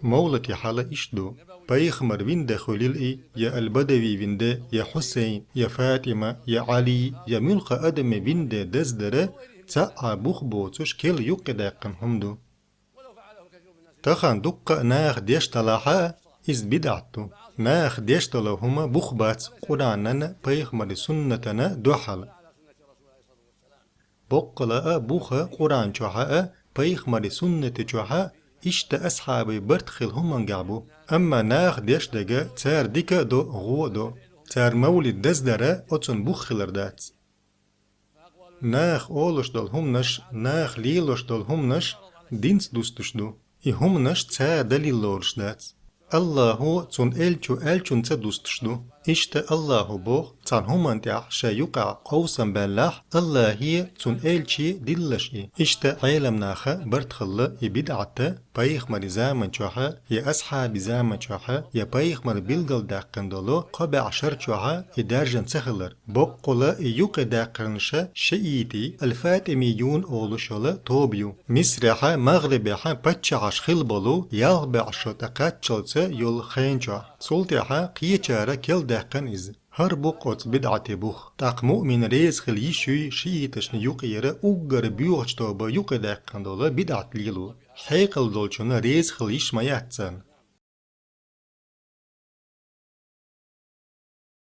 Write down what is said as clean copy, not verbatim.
مولتي حالة إشدو بيخمر وينده خليل يا البدوي وينده يا حسين يا فاطمة يا علي يا ملخ أدم وينده دزدره تسعى بخبو تشكيل يقداقن همدو تخان دقة ناخ ديشتلاحا إز بدعتو ناخ ديشتلو هما بخبات قرآننا بيخمر سنتنا دوحل بقلا بوخا قرآن جوحا بيخمر سنة جوحا إشت أصحابي برتخل هم قعبو أما ناخ ديش دقا تار ديكا دو غو دو تار مولد دزدرة أتون بخلر دات ناخ أولوش دول هم نش ناخ ليلوش دول هم نش دينس دوستش دو إي هم نش تار دليل لورش دات الله هو تون ألچون تدوستش دو إشت الله بوغ تان هم انتع شا يقع قوسا بالله الله هي تون ألچي دلش إشت عالم ناخا برتخل يبدعت بايخ مر زامن چوها يا أصحاب زامن چوها يا بايخ مر بلغل داقن دولو قبع شر چوها يدارجن سخلر بقلا يوق داقنشا شئيتي الفاتميون أولوشولا توبيو مصرحا مغربحا بچعش خلبلو يالبع شتاقات چلسا يول خينچا سلطحا قيچارا كل داقن إز هر بقوت بدعتي بوخ تاق مؤمن ريز خل يشوي شيتشن يقيرا اوغر بيوغش توبا يقداقن دولا بدعت ليلو حيقل دولچونا ريز خل يشما ياتسان